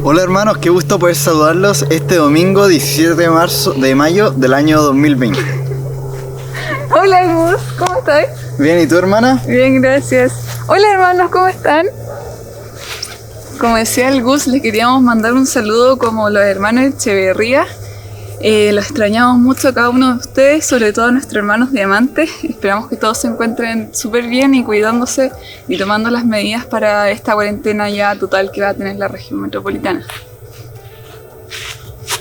Hola hermanos, qué gusto poder saludarlos este domingo 17 de mayo del año 2020. Hola Gus, ¿cómo estás? Bien, ¿y tú hermana? Bien, gracias. Hola hermanos, ¿cómo están? Como decía el Gus, les queríamos mandar un saludo como los hermanos Echeverría. Los extrañamos mucho a cada uno de ustedes, sobre todo a nuestros hermanos diamantes. Esperamos que todos se encuentren súper bien y cuidándose y tomando las medidas para esta cuarentena ya total que va a tener la región metropolitana.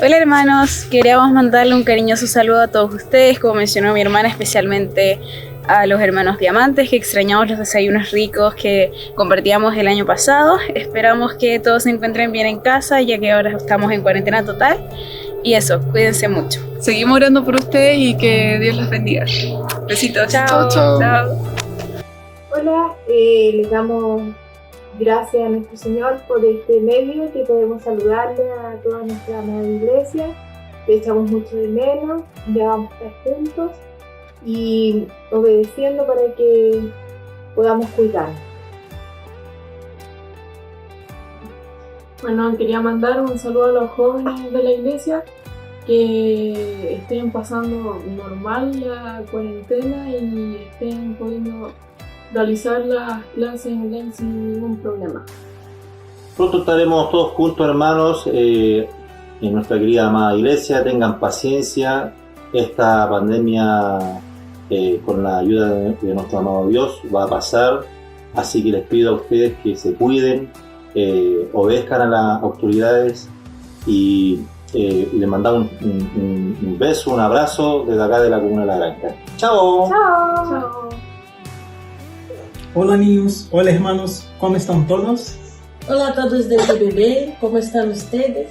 Hola hermanos, queríamos mandarle un cariñoso saludo a todos ustedes, como mencionó mi hermana, especialmente a los hermanos diamantes, que extrañamos los desayunos ricos que compartíamos el año pasado. Esperamos que todos se encuentren bien en casa, ya que ahora estamos en cuarentena total. Y eso, cuídense mucho. Seguimos orando por ustedes y que Dios los bendiga. Besitos. Chao. Chao. Hola, les damos gracias a nuestro Señor por este medio que podemos saludarle a toda nuestra amada iglesia. Le echamos mucho de menos, ya vamos a estar juntos y obedeciendo para que podamos cuidarnos. Bueno, quería mandar un saludo a los jóvenes de la iglesia que estén pasando normal la cuarentena y estén pudiendo realizar las clases online sin ningún problema. Pronto estaremos todos juntos, hermanos, en nuestra querida amada iglesia. Tengan paciencia. Esta pandemia, con la ayuda de nuestro amado Dios, va a pasar. Así que les pido a ustedes que se cuiden, obedezcan a las autoridades y les mandamos un beso, un abrazo desde acá de la Comuna de La Granja. ¡Chao! ¡Chao! Chao. Hola niños, hola hermanos, ¿cómo están todos? Hola a todos del bebé, ¿cómo están ustedes?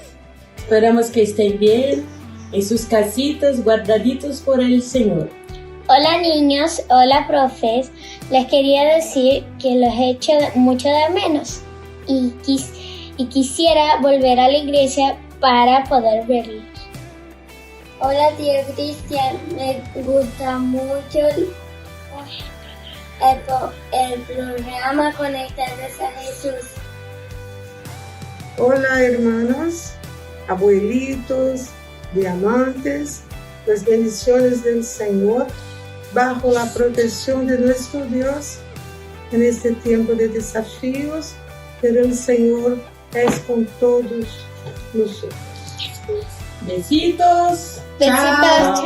Esperamos que estén bien, en sus casitas, guardaditos por el Señor. Hola niños, hola profes, les quería decir que los echo mucho de menos y quisiera volver a la iglesia para poder verlos. Hola tío Cristian, me gusta mucho el programa Conectados a Jesús. Hola hermanos, abuelitos, diamantes, las bendiciones del Señor bajo la protección de nuestro Dios en este tiempo de desafíos, pero el Señor es con todos nosotros. Besitos. Chao.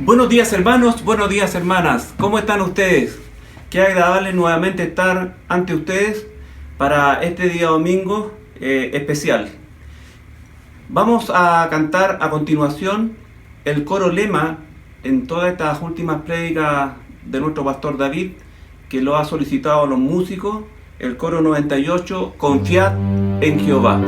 Buenos días hermanos, buenos días hermanas, ¿cómo están ustedes? Qué agradable nuevamente estar ante ustedes para este día domingo especial. Vamos a cantar a continuación el coro lema en todas estas últimas prédicas de nuestro pastor David, que lo ha solicitado a los músicos, el coro 98, Confiad en Jehová.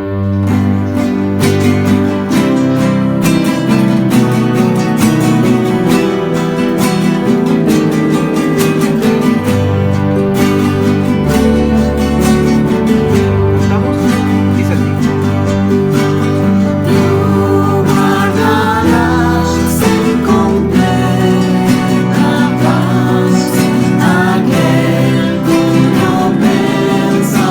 Aquel cuyo pensamiento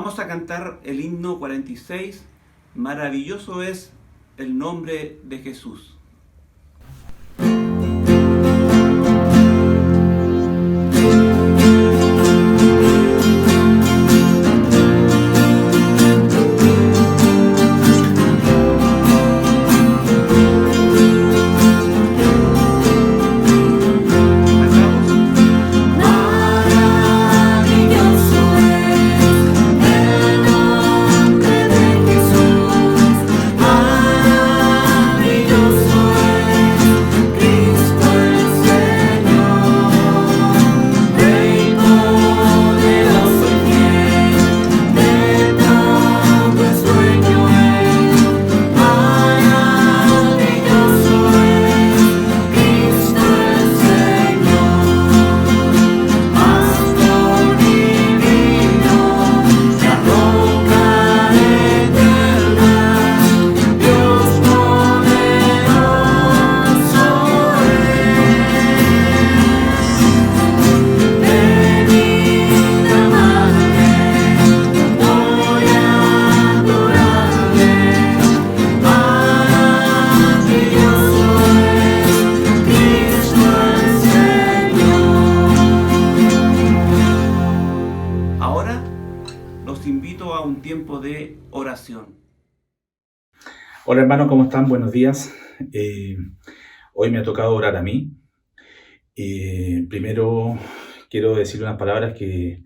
Vamos a cantar el himno 46, Maravilloso es el nombre de Jesús. Hola hermanos, ¿cómo están? Buenos días. Hoy me ha tocado orar a mí. Primero quiero decir unas palabras que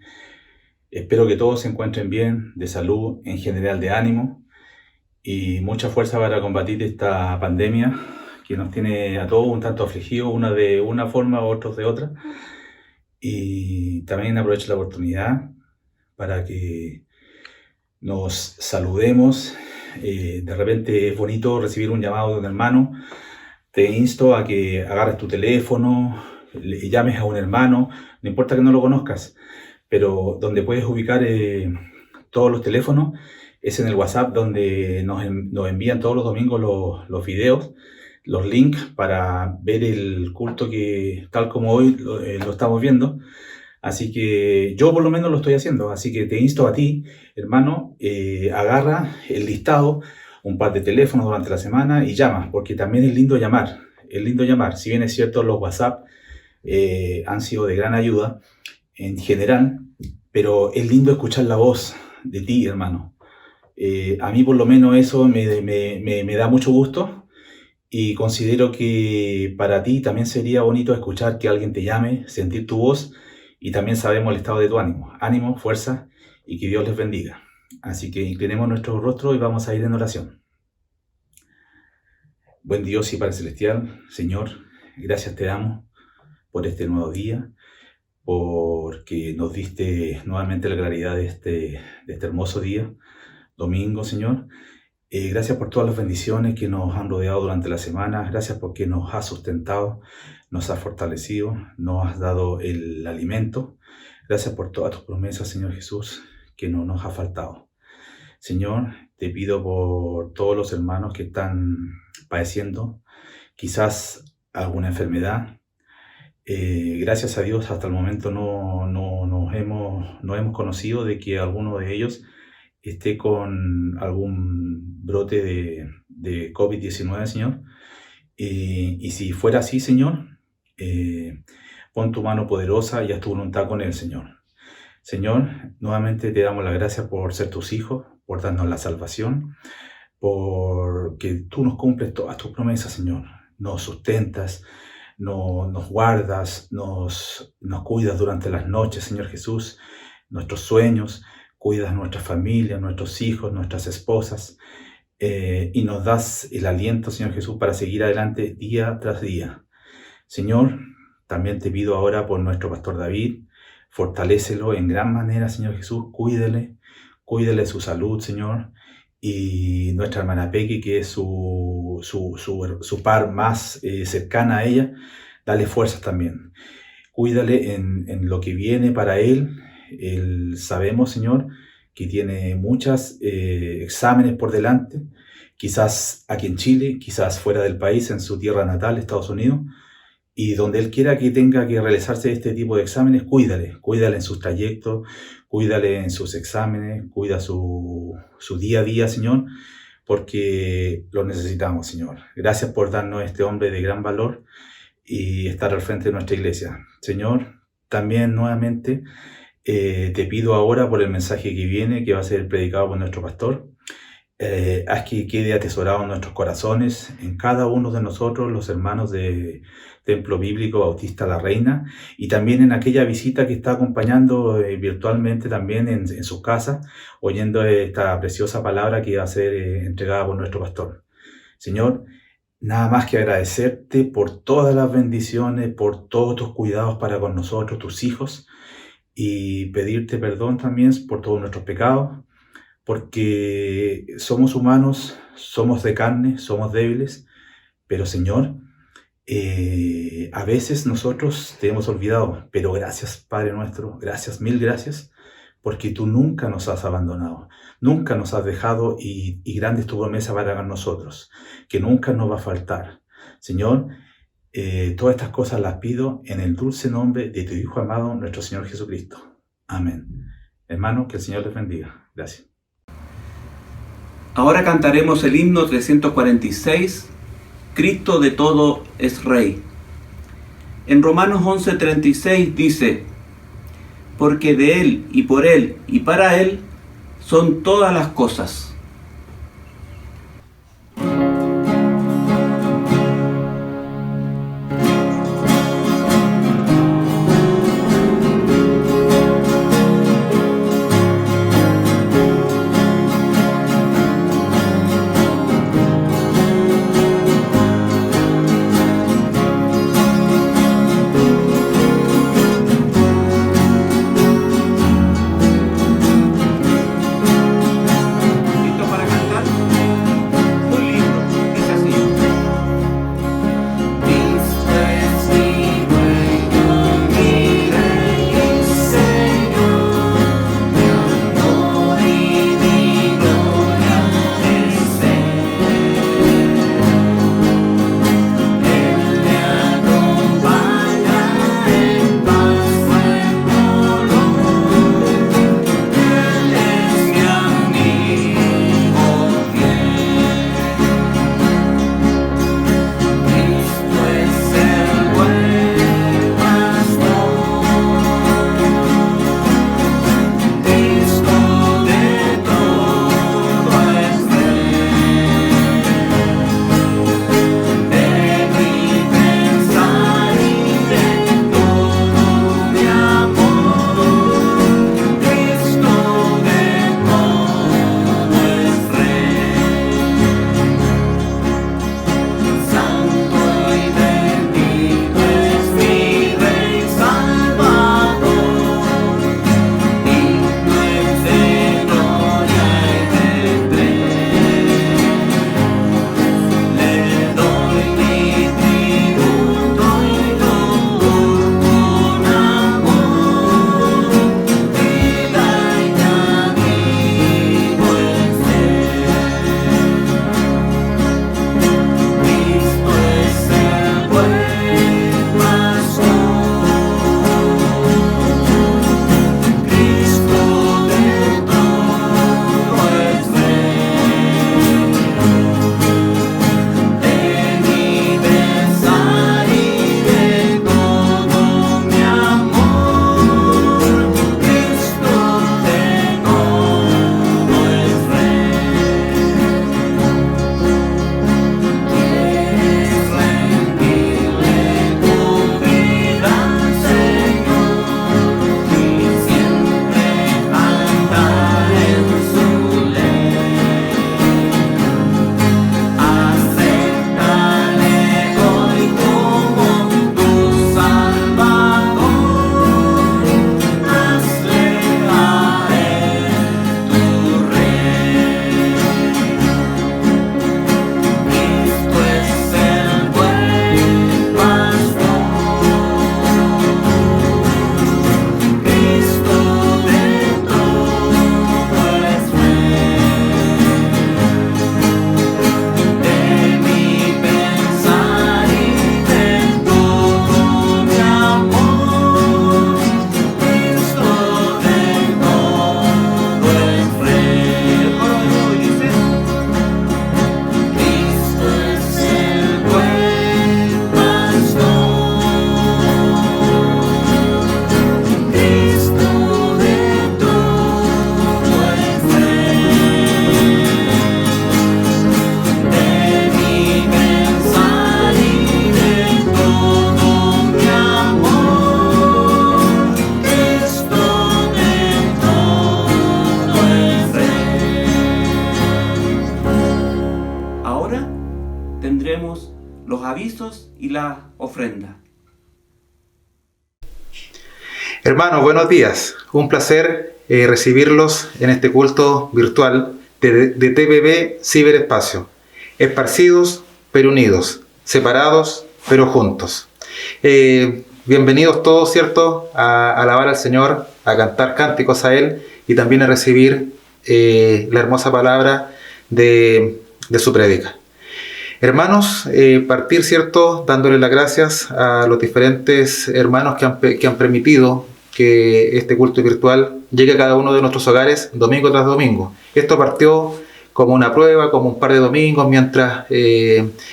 espero que todos se encuentren bien, de salud, en general de ánimo y mucha fuerza para combatir esta pandemia que nos tiene a todos un tanto afligidos, una de una forma, otros de otra. Y también aprovecho la oportunidad para que nos saludemos. De repente es bonito recibir un llamado de un hermano. Te insto a que agarres tu teléfono, le llames a un hermano, no importa que no lo conozcas, pero donde puedes ubicar todos los teléfonos es en el WhatsApp, donde nos envían todos los domingos los videos, los links para ver el culto que tal como hoy lo estamos viendo. Así que yo por lo menos lo estoy haciendo, así que te insto a ti, hermano, agarra el listado, un par de teléfonos durante la semana y llama, porque también es lindo llamar, si bien es cierto los WhatsApp han sido de gran ayuda en general, pero es lindo escuchar la voz de ti, hermano. A mí por lo menos eso me da mucho gusto y considero que para ti también sería bonito escuchar que alguien te llame, sentir tu voz. Y también sabemos el estado de tu ánimo. Ánimo, fuerza y que Dios les bendiga. Así que inclinemos nuestro rostro y vamos a ir en oración. Buen Dios y Padre Celestial, Señor, gracias te damos por este nuevo día, porque nos diste nuevamente la claridad de este hermoso día, domingo, Señor. Gracias por todas las bendiciones que nos han rodeado durante la semana. Gracias porque nos has sustentado, nos has fortalecido, nos has dado el alimento. Gracias por todas tus promesas, Señor Jesús, que no nos ha faltado. Señor, te pido por todos los hermanos que están padeciendo quizás alguna enfermedad. Gracias a Dios hasta el momento no hemos conocido de que alguno de ellos esté con algún brote de COVID-19, Señor. Y si fuera así, Señor, pon tu mano poderosa y haz tu voluntad con él, Señor. Señor, nuevamente te damos las gracias por ser tus hijos, por darnos la salvación, porque tú nos cumples todas tus promesas, Señor. Nos sustentas, nos guardas, nos cuidas durante las noches, Señor Jesús, nuestros sueños, cuidas nuestra familia, nuestros hijos, nuestras esposas, y nos das el aliento, Señor Jesús, para seguir adelante día tras día. Señor, también te pido ahora por nuestro pastor David, fortalécelo en gran manera, Señor Jesús, cuídele su salud, Señor, y nuestra hermana Pequi, que es su par más cercana a ella, dale fuerzas también. Cuídale en lo que viene para él. Sabemos, Señor, que tiene muchos exámenes por delante, quizás aquí en Chile, quizás fuera del país, en su tierra natal, Estados Unidos, Y donde Él quiera que tenga que realizarse este tipo de exámenes, cuídale en sus trayectos, cuídale en sus exámenes, cuida su día a día, Señor, porque lo necesitamos, Señor. Gracias por darnos este hombre de gran valor y estar al frente de nuestra iglesia. Señor, también nuevamente te pido ahora por el mensaje que viene, que va a ser predicado por nuestro pastor. Haz que quede atesorado en nuestros corazones, en cada uno de nosotros, los hermanos de Templo Bíblico Bautista La Reina, y también en aquella visita que está acompañando virtualmente también en su casa, oyendo esta preciosa palabra que va a ser entregada por nuestro pastor. Señor, nada más que agradecerte por todas las bendiciones, por todos tus cuidados para con nosotros, tus hijos, y pedirte perdón también por todos nuestros pecados, porque somos humanos, somos de carne, somos débiles, pero Señor, a veces nosotros te hemos olvidado, pero gracias Padre nuestro, gracias, mil gracias, porque tú nunca nos has abandonado, nunca nos has dejado y grande es tu promesa para nosotros, que nunca nos va a faltar. Señor, todas estas cosas las pido en el dulce nombre de tu Hijo amado, nuestro Señor Jesucristo. Amén. Hermano, que el Señor les bendiga. Gracias. Ahora cantaremos el himno 346, Cristo de todo es Rey. En Romanos 11:36 dice, porque de Él y por Él y para Él son todas las cosas. la ofrenda. Hermanos, buenos días. Un placer recibirlos en este culto virtual de TBB Ciberespacio. Esparcidos pero unidos, separados pero juntos. Bienvenidos todos, ¿cierto?, a alabar al Señor, a cantar cánticos a Él y también a recibir la hermosa palabra de su prédica. Hermanos, partir, ¿cierto?, dándole las gracias a los diferentes hermanos que han permitido que este culto virtual llegue a cada uno de nuestros hogares domingo tras domingo. Esto partió como una prueba, como un par de domingos, mientras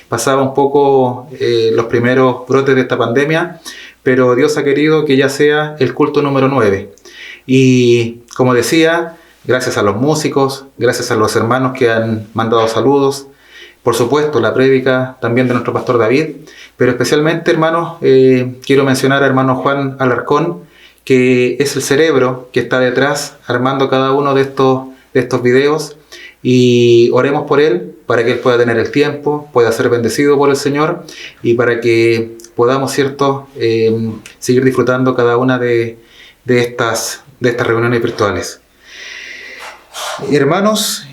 pasaba un poco los primeros brotes de esta pandemia, pero Dios ha querido que ya sea el culto número 9. Y como decía, gracias a los músicos, gracias a los hermanos que han mandado saludos, por supuesto la prédica también de nuestro pastor David, pero especialmente, hermanos, quiero mencionar a hermano Juan Alarcón, que es el cerebro que está detrás armando cada uno de estos videos, y oremos por él para que él pueda tener el tiempo, pueda ser bendecido por el Señor y para que podamos, ¿cierto?, seguir disfrutando cada una de estas reuniones virtuales. Hermanos,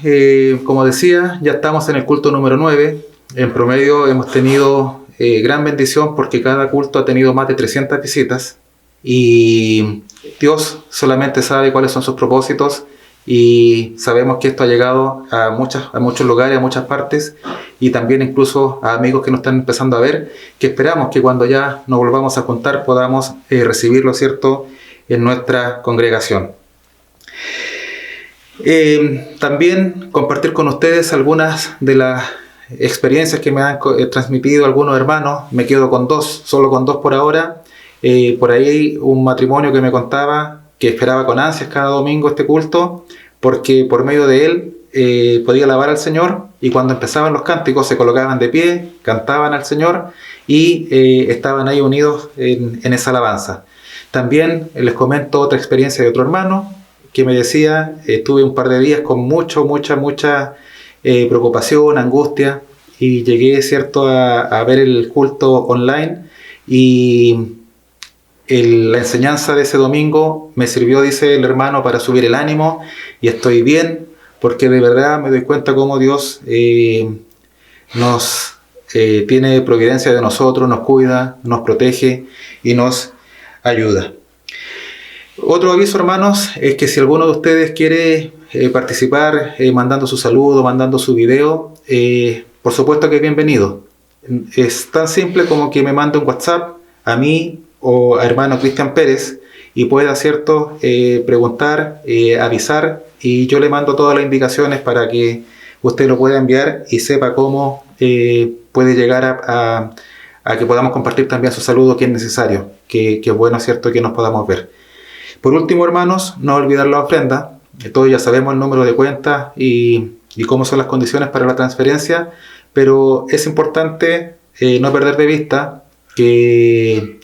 como decía, ya estamos en el culto número 9. En promedio hemos tenido gran bendición porque cada culto ha tenido más de 300 visitas y Dios solamente sabe cuáles son sus propósitos. Y sabemos que esto ha llegado a muchos lugares, a muchas partes, y también incluso a amigos que nos están empezando a ver, que esperamos que cuando ya nos volvamos a juntar podamos recibirlo, ¿cierto?, en nuestra congregación. También compartir con ustedes algunas de las experiencias que me han transmitido algunos hermanos. Me quedo con dos, solo con dos por ahora. Por ahí un matrimonio que me contaba que esperaba con ansias cada domingo este culto, porque por medio de él podía alabar al Señor, y cuando empezaban los cánticos se colocaban de pie, cantaban al Señor y estaban ahí unidos en esa alabanza. También les comento otra experiencia de otro hermano que me decía, estuve un par de días con mucha preocupación, angustia, y llegué, ¿cierto?, a ver el culto online, y la enseñanza de ese domingo me sirvió, dice el hermano, para subir el ánimo, y estoy bien, porque de verdad me doy cuenta cómo Dios nos tiene providencia de nosotros, nos cuida, nos protege y nos ayuda. Otro aviso, hermanos, es que si alguno de ustedes quiere participar mandando su saludo, mandando su video, por supuesto que es bienvenido. Es tan simple como que me mande un WhatsApp a mí o a hermano Cristian Pérez y pueda, ¿cierto?, preguntar, avisar, y yo le mando todas las indicaciones para que usted lo pueda enviar y sepa cómo puede llegar a que podamos compartir también su saludo, que es necesario, que es bueno, ¿cierto?, que nos podamos ver. Por último, hermanos, no olvidar la ofrenda. Todos ya sabemos el número de cuenta y cómo son las condiciones para la transferencia, pero es importante no perder de vista que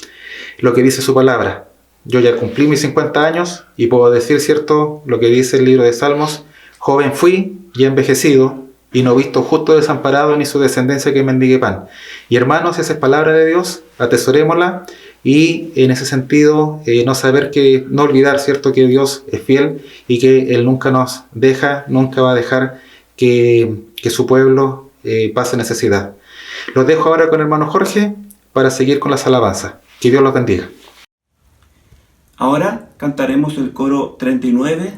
lo que dice su palabra. Yo ya cumplí mis 50 años y puedo decir, ¿cierto?, lo que dice el libro de Salmos: joven fui y he envejecido, y no he visto justo desamparado ni su descendencia que mendigue pan. Y hermanos, esa es palabra de Dios, atesorémosla, y en ese sentido no olvidar, ¿cierto?, que Dios es fiel y que Él nunca nos deja, nunca va a dejar que su pueblo pase necesidad. Los dejo ahora con el hermano Jorge para seguir con las alabanzas. Que Dios los bendiga. Ahora cantaremos el coro 39,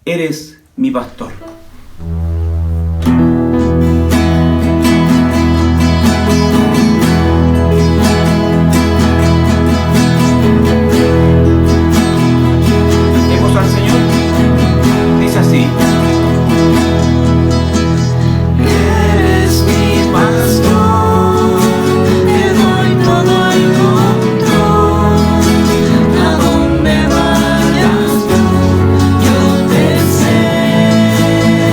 Eres mi pastor. Cantemos al Señor. Dice así. Eres mi pastor, te doy todo el control. A donde vayas tú, yo te seguiré.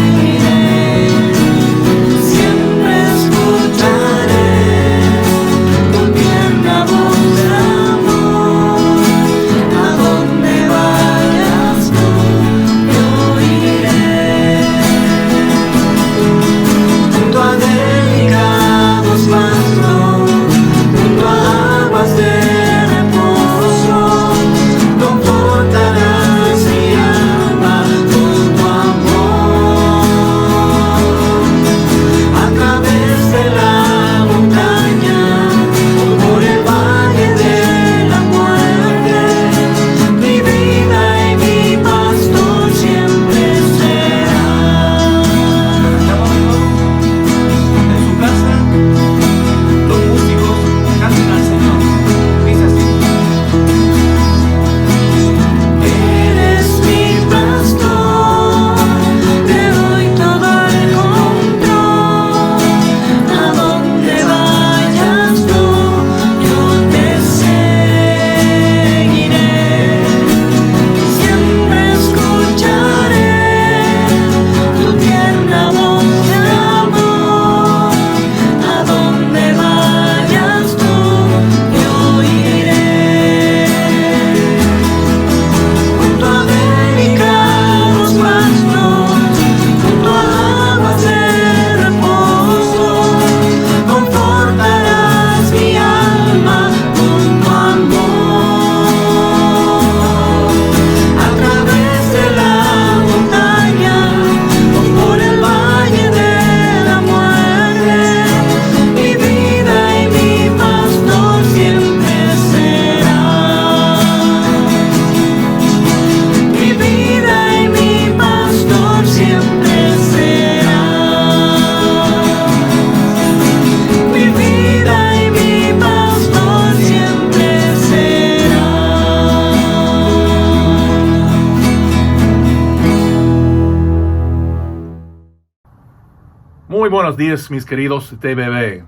Muy buenos días, mis queridos TBB.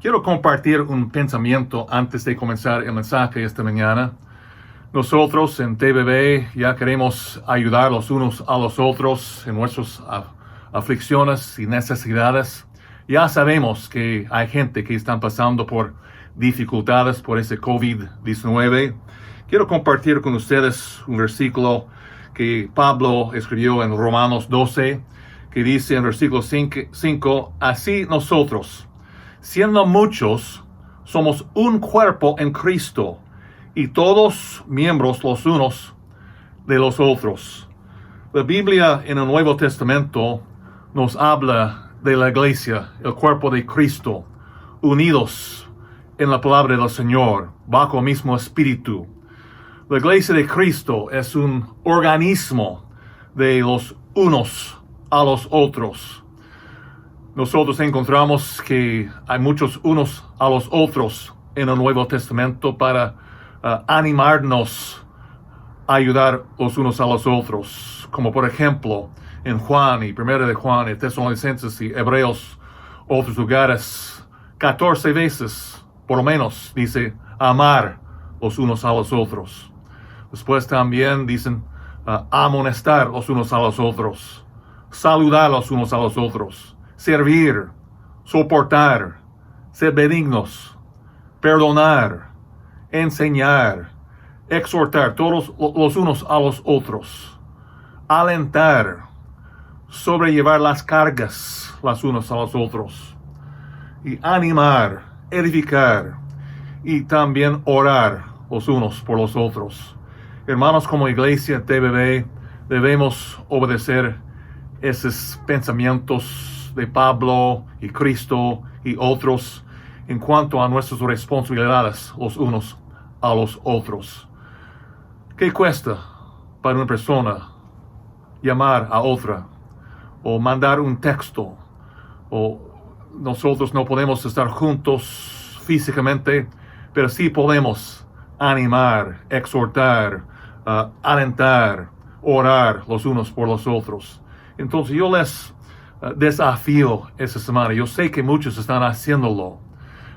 Quiero compartir un pensamiento antes de comenzar el mensaje esta mañana. Nosotros en TBB ya queremos ayudar los unos a los otros en nuestras aflicciones y necesidades. Ya sabemos que hay gente que están pasando por dificultades por ese COVID-19. Quiero compartir con ustedes un versículo que Pablo escribió en Romanos 12, que dice en versículo 5, así nosotros, siendo muchos, somos un cuerpo en Cristo, y todos miembros los unos de los otros. La Biblia en el Nuevo Testamento nos habla de la iglesia, el cuerpo de Cristo, unidos en la palabra del Señor, bajo el mismo espíritu. La iglesia de Cristo es un organismo de los unos a los otros. Nosotros encontramos que hay muchos unos a los otros en el Nuevo Testamento para animarnos a ayudar los unos a los otros. Como por ejemplo en Juan y Primera de Juan y Tesalonicenses y Hebreos, otros lugares, 14 veces por lo menos dice amar los unos a los otros. Después también dicen amonestar los unos a los otros, saludar los unos a los otros, servir, soportar, ser benignos, perdonar, enseñar, exhortar todos los unos a los otros, alentar, sobrellevar las cargas los unos a los otros, y animar, edificar, y también orar los unos por los otros. Hermanos, como iglesia TBB, debemos obedecer esos pensamientos de Pablo y Cristo y otros en cuanto a nuestras responsabilidades los unos a los otros. ¿Qué cuesta para una persona llamar a otra o mandar un texto? O nosotros no podemos estar juntos físicamente, pero sí podemos animar, exhortar, alentar, orar los unos por los otros. Entonces yo les desafío esta semana. Yo sé que muchos están haciéndolo,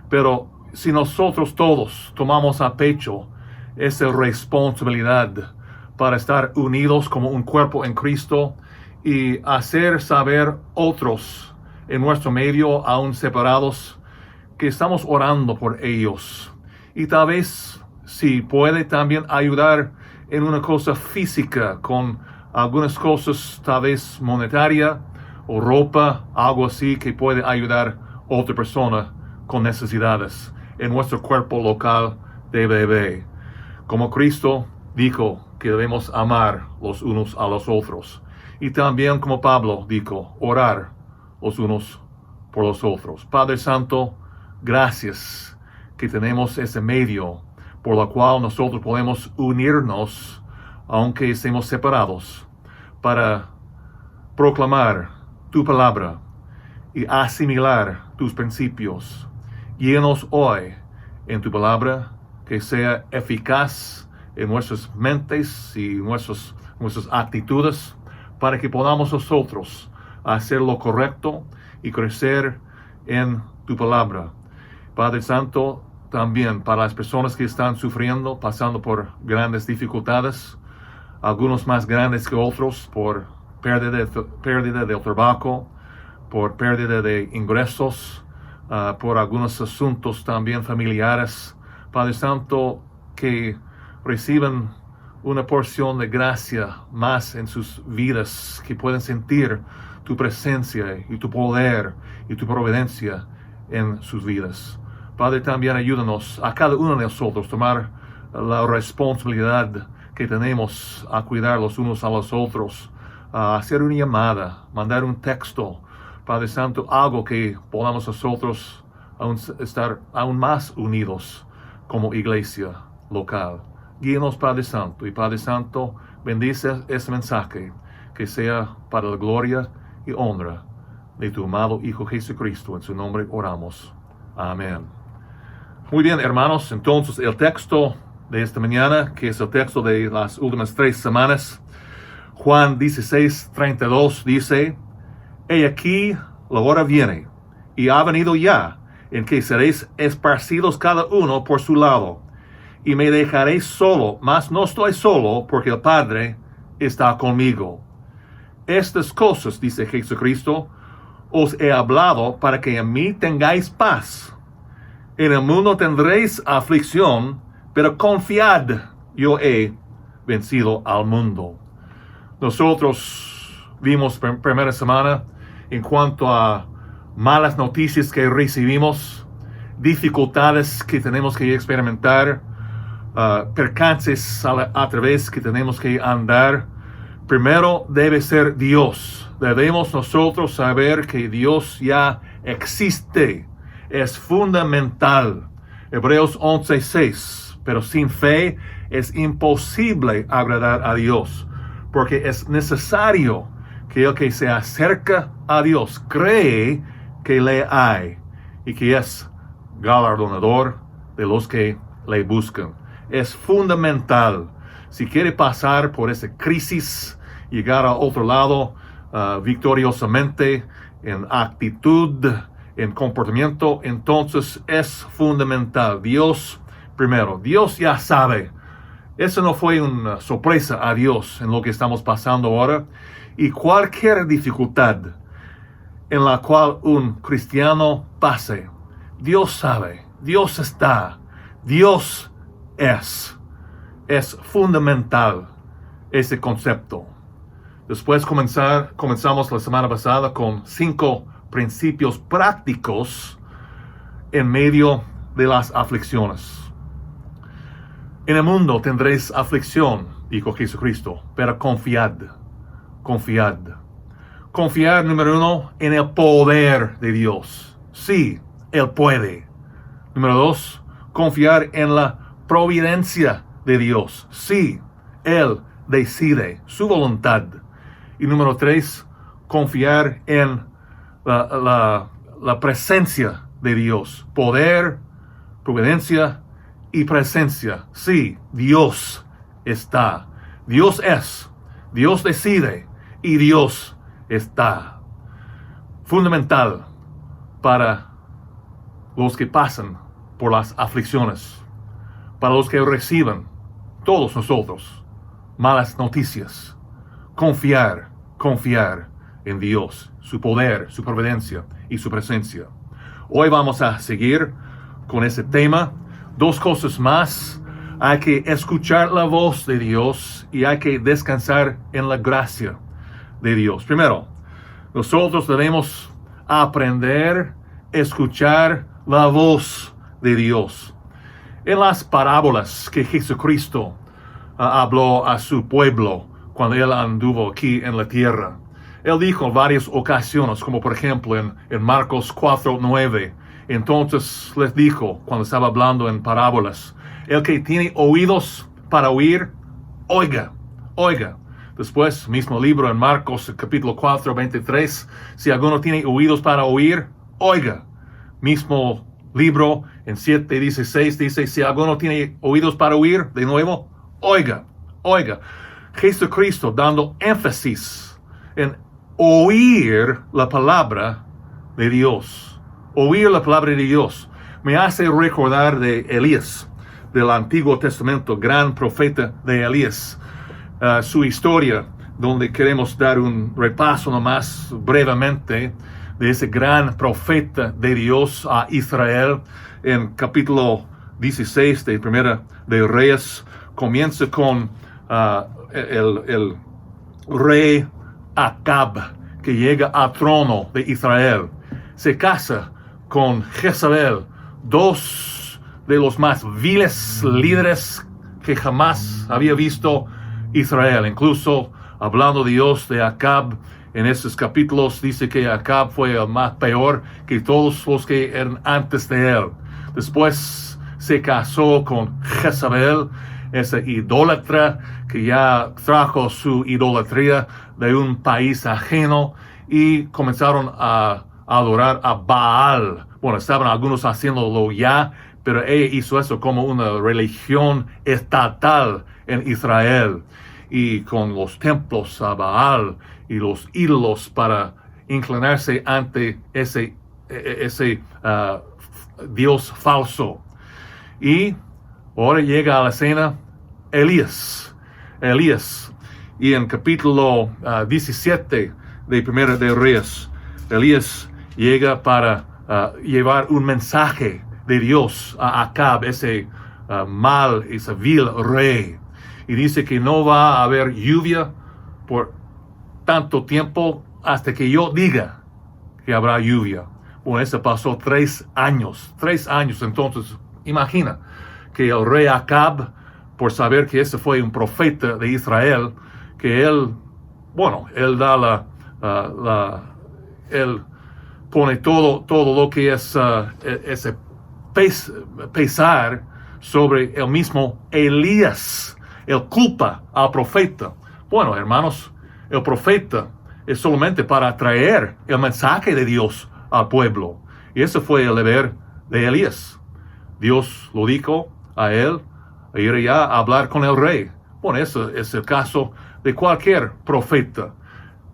pero si nosotros todos tomamos a pecho esa responsabilidad para estar unidos como un cuerpo en Cristo y hacer saber otros en nuestro medio, aún separados, que estamos orando por ellos. Y tal vez, si puede, también ayudar en una cosa física, con algunas cosas tal vez monetaria o ropa, algo así que puede ayudar a otra persona con necesidades en nuestro cuerpo local de bebé. Como Cristo dijo que debemos amar los unos a los otros. Y también como Pablo dijo, orar los unos por los otros. Padre Santo, gracias que tenemos ese medio por el cual nosotros podemos unirnos, aunque estemos separados, para proclamar tu palabra y asimilar tus principios. Guíanos hoy en tu palabra, que sea eficaz en nuestras mentes y nuestras actitudes, para que podamos nosotros hacer lo correcto y crecer en tu palabra. Padre Santo, también para las personas que están sufriendo, pasando por grandes dificultades, algunos más grandes que otros, por pérdida del trabajo, por pérdida de ingresos, por algunos asuntos también familiares. Padre Santo, que reciban una porción de gracia más en sus vidas, que puedan sentir tu presencia y tu poder y tu providencia en sus vidas. Padre, también ayúdanos a cada uno de nosotros a tomar la responsabilidad que tenemos a cuidar los unos a los otros, a hacer una llamada, mandar un texto, Padre Santo, algo que podamos nosotros estar aún más unidos como iglesia local. Guíanos, Padre Santo, y Padre Santo, bendice este mensaje, que sea para la gloria y honra de tu amado Hijo Jesucristo. En su nombre oramos. Amén. Muy bien, hermanos, entonces el texto de esta mañana, que es el texto de las últimas 3 semanas, Juan 16:32 dice: He aquí la hora viene, y ha venido ya, en que seréis esparcidos cada uno por su lado, y me dejaréis solo, mas no estoy solo, porque el Padre está conmigo. Estas cosas, dice Jesucristo, os he hablado para que en mí tengáis paz. En el mundo tendréis aflicción, pero confiad, yo he vencido al mundo. Nosotros vimos primera semana en cuanto a malas noticias que recibimos, dificultades que tenemos que experimentar, percances a través que tenemos que andar. Primero debe ser Dios. Debemos nosotros saber que Dios ya existe. Es fundamental. Hebreos 11:6. Pero sin fe es imposible agradar a Dios, porque es necesario que el que se acerca a Dios cree que le hay y que es galardonador de los que le buscan. Es fundamental. Si quiere pasar por esa crisis, llegar a otro lado victoriosamente en actitud, en comportamiento, entonces es fundamental. Dios primero. Dios ya sabe. Eso no fue una sorpresa a Dios en lo que estamos pasando ahora. Y cualquier dificultad en la cual un cristiano pase, Dios sabe, Dios está, Dios es. Es fundamental ese concepto. Después comenzamos la semana pasada con 5 principios prácticos en medio de las aflicciones. En el mundo tendréis aflicción, dijo Jesucristo, pero confiad, confiad. Confiar, número 1, en el poder de Dios. Sí, Él puede. Número 2, confiar en la providencia de Dios. Sí, Él decide su voluntad. Y número 3, confiar en la presencia de Dios. Poder, providencia y presencia. Sí, Dios está. Dios es. Dios decide. Y Dios está. Fundamental para los que pasan por las aflicciones. Para los que reciben, todos nosotros, malas noticias. Confiar en Dios, su poder, su providencia y su presencia. Hoy vamos a seguir con ese tema. 2 cosas más. Hay que escuchar la voz de Dios y hay que descansar en la gracia de Dios. Primero, nosotros debemos aprender a escuchar la voz de Dios. En las parábolas que Jesucristo habló a su pueblo cuando Él anduvo aquí en la tierra, Él dijo en varias ocasiones, como por ejemplo en Marcos 4:9, entonces les dijo, cuando estaba hablando en parábolas, el que tiene oídos para oír, oiga, oiga. Después, mismo libro en Marcos capítulo 4:23, si alguno tiene oídos para oír, oiga. Mismo libro en 7:16 dice, si alguno tiene oídos para oír, de nuevo, oiga, oiga. Jesucristo dando énfasis en oír la palabra de Dios. Oír la palabra de Dios. Me hace recordar de Elías, del Antiguo Testamento, gran profeta de Elías. Su historia, donde queremos dar un repaso nomás brevemente de ese gran profeta de Dios a Israel. En capítulo 16 de Primera de Reyes, comienza con el rey Acab, que llega al trono de Israel. Se casa con Jezabel, 2 de los más viles líderes que jamás había visto Israel. Incluso hablando Dios de Acab, en esos capítulos dice que Acab fue el más peor que todos los que eran antes de él. Después se casó con Jezabel, esa idólatra que ya trajo su idolatría de un país ajeno, y comenzaron a adorar a Baal. Bueno, estaban algunos haciéndolo ya, pero ella hizo eso como una religión estatal en Israel, y con los templos a Baal y los ídolos para inclinarse ante ese Dios falso. Y ahora llega a la escena Elías. Y en capítulo 17 de Primera de Reyes, Elías llega para llevar un mensaje de Dios a Acab, ese ese vil rey. Y dice que no va a haber lluvia por tanto tiempo hasta que yo diga que habrá lluvia. Bueno, eso pasó 3 años. 3 años. Entonces, imagina que el rey Acab, por saber que ese fue un profeta de Israel, que él da él pone todo lo que es ese pesar sobre el mismo Elías. Él culpa al profeta. Bueno, hermanos, el profeta es solamente para traer el mensaje de Dios al pueblo. Y ese fue el deber de Elías. Dios lo dijo a él, a ir allá a hablar con el rey. Bueno, ese es el caso de cualquier profeta.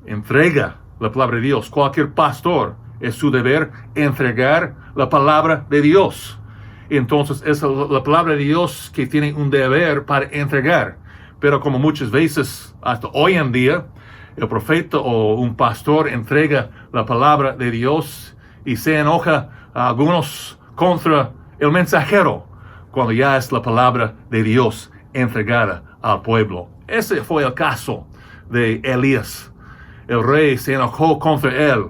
Entrega la palabra de Dios. Cualquier pastor es su deber entregar la palabra de Dios. Entonces es la palabra de Dios que tiene un deber para entregar. Pero como muchas veces, hasta hoy en día, el profeta o un pastor entrega la palabra de Dios y se enoja a algunos contra el mensajero, cuando ya es la palabra de Dios entregada al pueblo. Ese fue el caso de Elías. El rey se enojó contra él,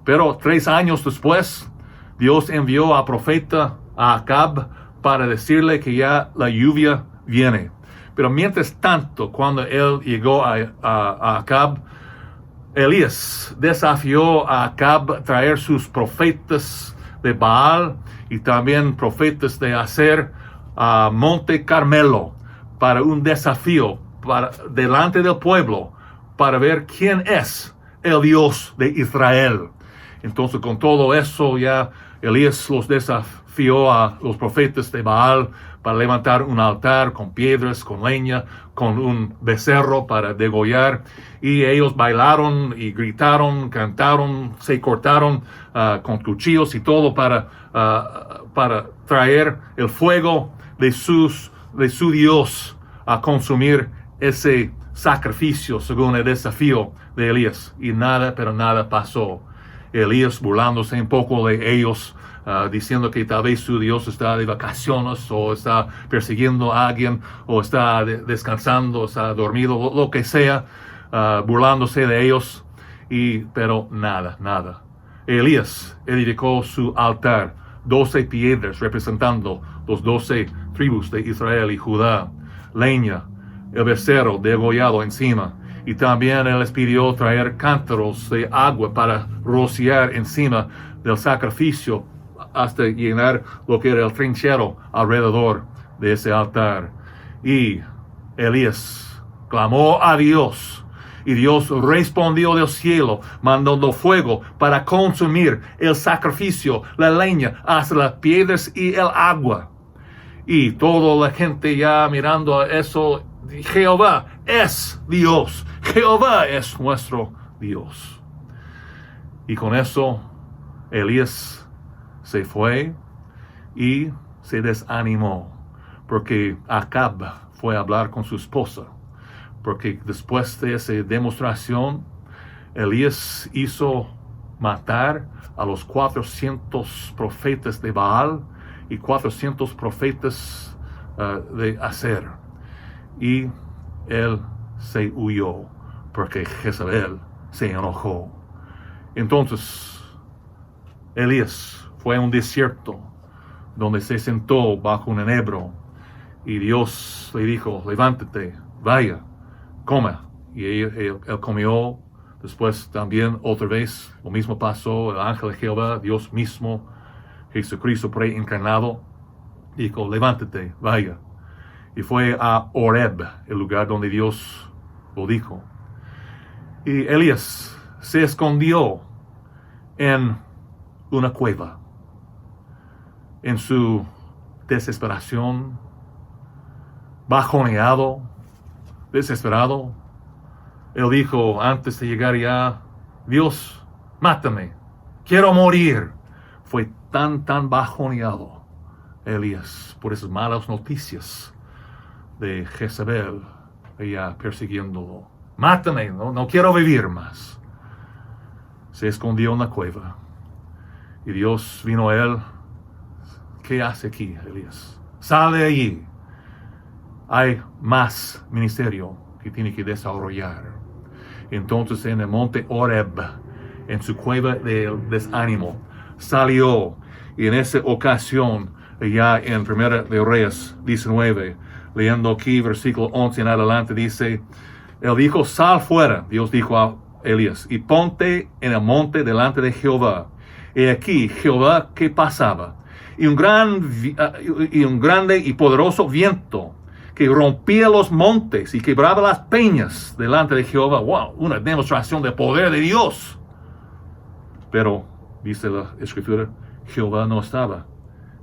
pero 3 años después, Dios envió al profeta a Acab para decirle que ya la lluvia viene. Pero mientras tanto, cuando él llegó a Acab, Elías desafió a Acab a traer sus profetas de Baal y también profetas de Aser a Monte Carmelo para un desafío delante del pueblo para ver quién es el Dios de Israel. Entonces, con todo eso, ya Elías los desafió a los profetas de Baal para levantar un altar con piedras, con leña, con un becerro para degollar. Y ellos bailaron y gritaron, cantaron, se cortaron con cuchillos y todo para traer el fuego de su Dios a consumir ese sacrificio según el desafío de Elías. Y nada, pero nada pasó. Elías burlándose un poco de ellos, diciendo que tal vez su Dios está de vacaciones o está persiguiendo a alguien o está descansando, o está dormido, lo que sea, burlándose de ellos, pero nada. Elías edificó su altar, 12 piedras representando los 12 tribus de Israel y Judá, leña, el becerro degollado encima. Y también él les pidió traer cántaros de agua para rociar encima del sacrificio hasta llenar lo que era el trinchero alrededor de ese altar. Y Elías clamó a Dios, y Dios respondió del cielo, mandando fuego para consumir el sacrificio, la leña, hasta las piedras y el agua. Y toda la gente ya mirando a eso, Jehová es Dios, Jehová es nuestro Dios. Y con eso Elías se fue y se desanimó, porque Acab fue a hablar con su esposa, porque después de esa demostración, Elías hizo matar a los 400 profetas de Baal y 400 profetas de Aser. Y él se huyó porque Jezabel se enojó. Entonces, Elías fue a un desierto donde se sentó bajo un enebro y Dios le dijo: levántate, vaya, coma. Y él comió. Después también otra vez lo mismo pasó. El ángel de Jehová, Dios mismo, Jesucristo preencarnado, dijo: levántate, vaya. Y fue a Horeb, el lugar donde Dios lo dijo. Y Elías se escondió en una cueva. En su desesperación, bajoneado, desesperado, él dijo antes de llegar ya: Dios, mátame, quiero morir. Fue tan bajoneado Elías por esas malas noticias de Jezabel, ella persiguiéndolo. Mátame, no quiero vivir más. Se escondió en la cueva. Y Dios vino a él. ¿Qué hace aquí, Elías? Sale de allí. Hay más ministerio que tiene que desarrollar. Entonces en el monte Horeb, en su cueva del desánimo, salió. Y en esa ocasión, ya en 1 de Reyes 19, leyendo aquí versículo 11 en adelante, dice, él dijo, sal fuera, Dios dijo a Elías, y ponte en el monte delante de Jehová. Y aquí Jehová, ¿qué pasaba? Y un grande y poderoso viento que rompía los montes y quebraba las peñas delante de Jehová. ¡Wow! Una demostración de poder de Dios. Pero, dice la Escritura, Jehová no estaba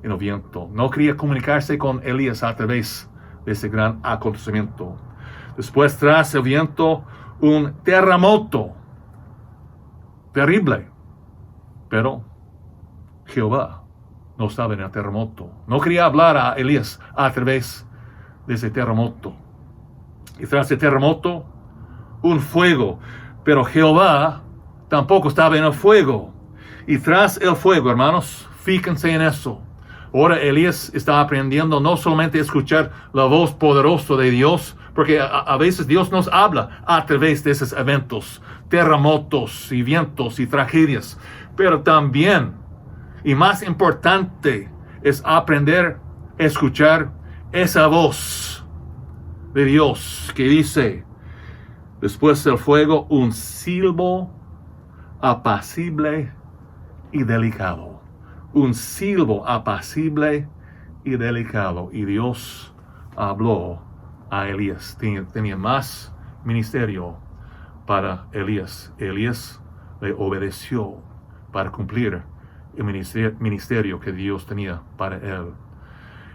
en el viento. No quería comunicarse con Elías a través de ese gran acontecimiento. Después, tras el viento, un terremoto terrible. Pero Jehová no estaba en el terremoto. No quería hablar a Elías a través de ese terremoto. Y tras el terremoto, un fuego. Pero Jehová tampoco estaba en el fuego. Y tras el fuego, hermanos, fíjense en eso. Ahora Elías está aprendiendo no solamente a escuchar la voz poderosa de Dios, porque a veces Dios nos habla a través de esos eventos, terremotos y vientos y tragedias, pero también, y más importante, es aprender a escuchar esa voz de Dios que dice, después del fuego, un silbo apacible y delicado. Un silbo apacible y delicado. Y Dios habló a Elías. Tenía más ministerio para Elías. Elías le obedeció para cumplir el ministerio que Dios tenía para él.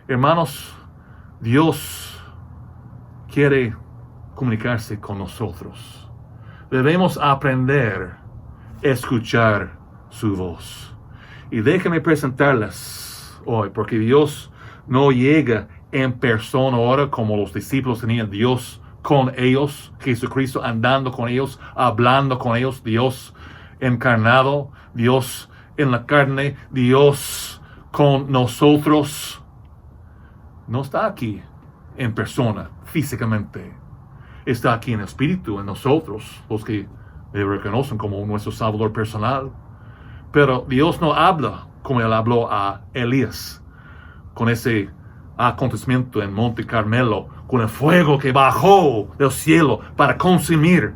Hermanos, Dios quiere comunicarse con nosotros. Debemos aprender a escuchar su voz. Y déjenme presentarles hoy, porque Dios no llega en persona ahora como los discípulos tenían Dios con ellos, Jesucristo andando con ellos, hablando con ellos, Dios encarnado, Dios en la carne, Dios con nosotros. No está aquí en persona, físicamente. Está aquí en espíritu, en nosotros, los que le reconocen como nuestro Salvador personal. Pero Dios no habla como Él habló a Elías, con ese acontecimiento en Monte Carmelo, con el fuego que bajó del cielo para consumir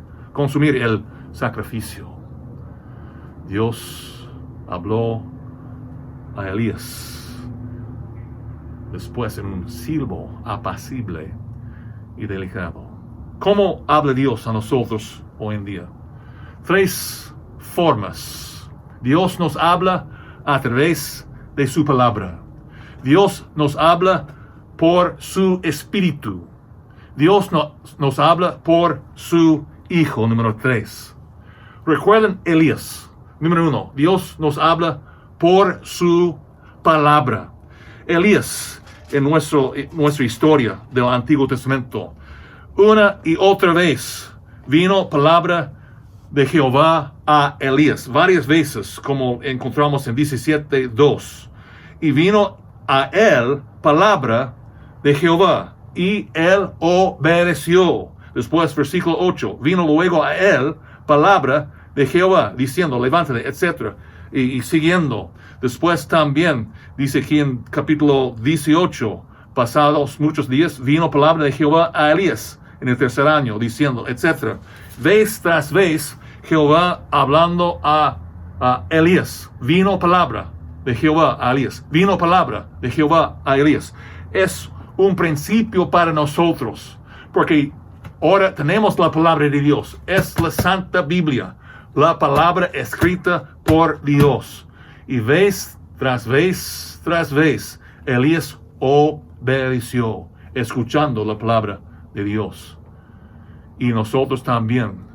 el sacrificio. Dios habló a Elías después en un silbo apacible y delicado. ¿Cómo habla Dios a nosotros hoy en día? 3 formas. Dios nos habla a través de su palabra. Dios nos habla por su espíritu. Dios nos habla por su Hijo, número 3. Recuerden Elías, número 1. Dios nos habla por su palabra. Elías, en nuestra historia del Antiguo Testamento, una y otra vez vino palabra de Jehová a Elías, varias veces, como encontramos en 17:2. Y vino a él palabra de Jehová, y él obedeció. Después, versículo 8, vino luego a él palabra de Jehová, diciendo, levántate, etc. Y siguiendo. Después también, dice aquí en capítulo 18, pasados muchos días, vino palabra de Jehová a Elías en el 3er año, diciendo, etc. Vez tras vez, Jehová hablando a Elías. Vino palabra de Jehová a Elías. Vino palabra de Jehová a Elías. Es un principio para nosotros, porque ahora tenemos la palabra de Dios. Es la Santa Biblia, la palabra escrita por Dios. Y vez tras vez tras vez, Elías obedeció, escuchando la palabra de Dios. Y nosotros también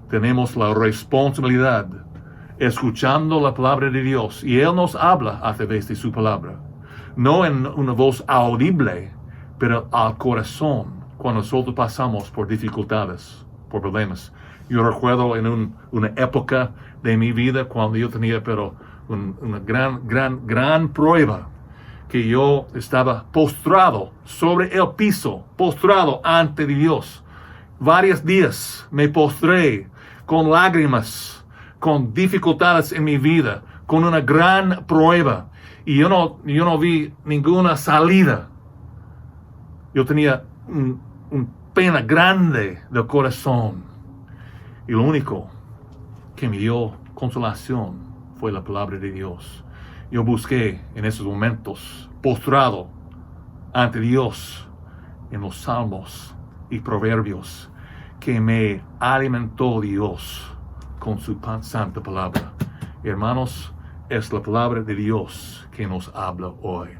tenemos la responsabilidad escuchando la palabra de Dios. Y Él nos habla a través de su palabra. No en una voz audible, pero al corazón, cuando nosotros pasamos por dificultades, por problemas. Yo recuerdo en una época de mi vida cuando yo tenía una gran prueba, que yo estaba postrado sobre el piso, postrado ante Dios. Varios días me postré con lágrimas, con dificultades en mi vida, con una gran prueba. Y yo no vi ninguna salida. Yo tenía una pena grande del corazón. Y lo único que me dio consolación fue la palabra de Dios. Yo busqué en esos momentos, postrado ante Dios, en los salmos y proverbios, que me alimentó Dios con su santa palabra. Hermanos, es la palabra de Dios que nos habla hoy.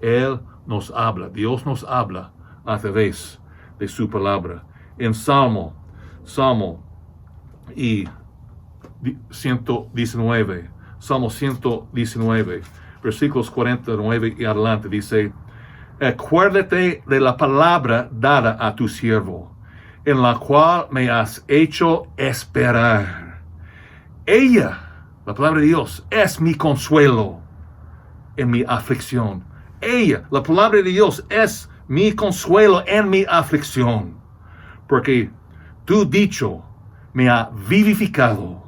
Él nos habla, Dios nos habla a través de su palabra. En Salmo 119, Salmo 119, versículos 49 y adelante, dice: acuérdate de la palabra dada a tu siervo, en la cual me has hecho esperar. Ella, la palabra de Dios, es mi consuelo en mi aflicción. Ella, la palabra de Dios, es mi consuelo en mi aflicción. Porque tu dicho me ha vivificado.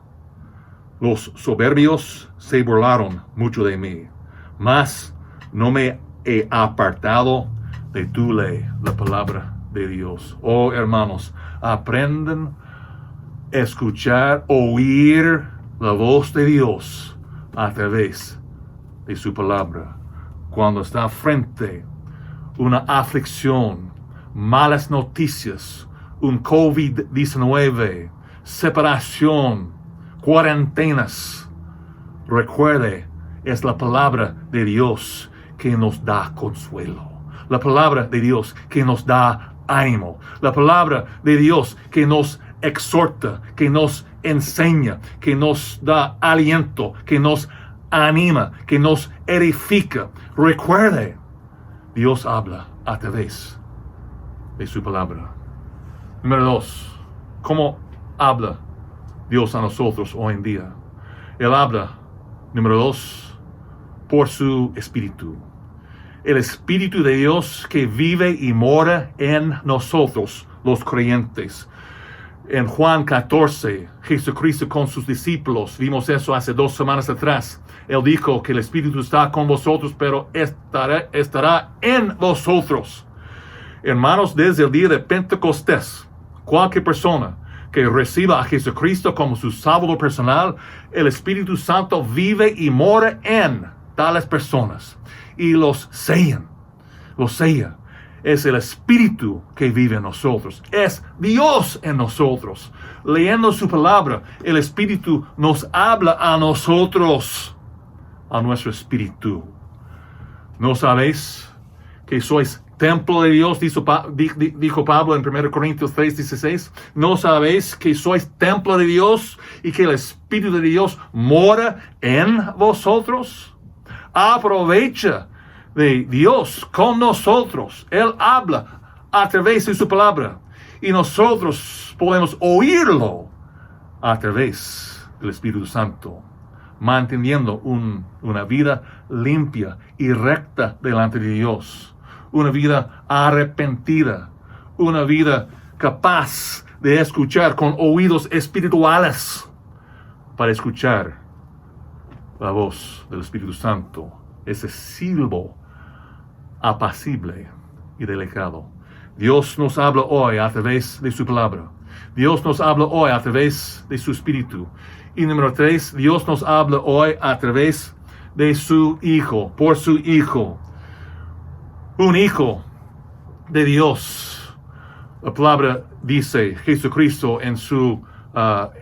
Los soberbios se burlaron mucho de mí, mas no me he apartado de tu ley, la palabra de Dios. Oh, hermanos, aprendan a escuchar, oír la voz de Dios a través de su palabra. Cuando está frente a una aflicción, malas noticias, un COVID-19, separación, cuarentenas, recuerde, es la palabra de Dios que nos da consuelo. La palabra de Dios que nos da ánimo. La palabra de Dios que nos exhorta, que nos enseña, que nos da aliento, que nos anima, que nos edifica. Recuerde, Dios habla a través de su palabra. Número 2, ¿cómo habla Dios a nosotros hoy en día? Él habla, número 2, por su Espíritu. El Espíritu de Dios que vive y mora en nosotros, los creyentes. En Juan 14, Jesucristo con sus discípulos, vimos eso hace 2 semanas atrás. Él dijo que el Espíritu está con vosotros, pero estará en vosotros. Hermanos, desde el día de Pentecostés, cualquier persona que reciba a Jesucristo como su Salvador personal, el Espíritu Santo vive y mora en tales personas y los sella. Es el Espíritu que vive en nosotros. Es Dios en nosotros. Leyendo su palabra, el Espíritu nos habla a nosotros, a nuestro espíritu. ¿No sabéis que sois templo de Dios? Dijo Pablo en 1 Corintios 3:16. ¿No sabéis que sois templo de Dios y que el Espíritu de Dios mora en vosotros? Aprovecha de Dios con nosotros. Él habla a través de su palabra y nosotros podemos oírlo a través del Espíritu Santo, manteniendo una vida limpia y recta delante de Dios, una vida arrepentida, una vida capaz de escuchar con oídos espirituales para escuchar la voz del Espíritu Santo, ese silbo apacible y delicado. Dios nos habla hoy a través de su palabra. Dios nos habla hoy a través de su Espíritu. Y número 3, Dios nos habla hoy a través de su Hijo, por su Hijo. Un Hijo de Dios. La palabra dice, Jesucristo en sus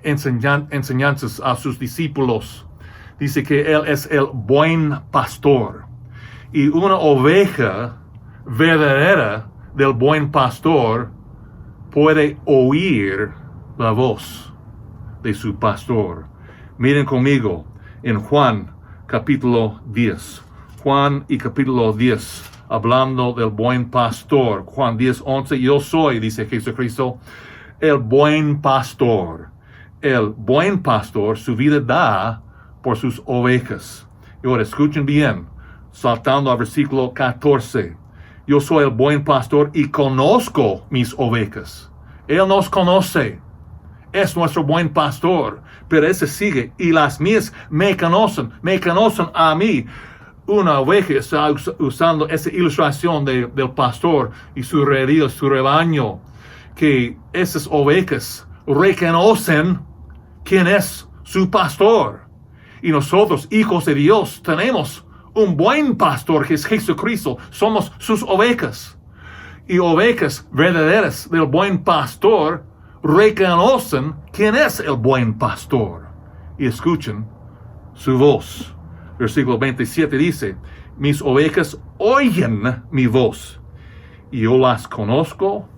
enseñanzas a sus discípulos, dice que Él es el buen pastor. Y una oveja verdadera del buen pastor puede oír la voz de su pastor. Miren conmigo en Juan capítulo 10. Juan y capítulo 10, hablando del buen pastor. Juan 10, 11, yo soy, dice Jesucristo, el buen pastor. El buen pastor su vida da por sus ovejas. Y ahora escuchen bien, saltando al versículo 14. Yo soy el buen pastor y conozco mis ovejas. Él nos conoce. Es nuestro buen pastor. Pero ese sigue. Y las mías me conocen a mí. Una oveja está usando esa ilustración del pastor y su redil, su rebaño. Que esas ovejas reconocen quién es su pastor. Y nosotros, hijos de Dios, tenemos un buen pastor que es Jesucristo. Somos sus ovejas. Y ovejas verdaderas del buen pastor reconocen quién es el buen pastor. Y escuchen su voz. Versículo 27 dice, mis ovejas oyen mi voz. Y yo las conozco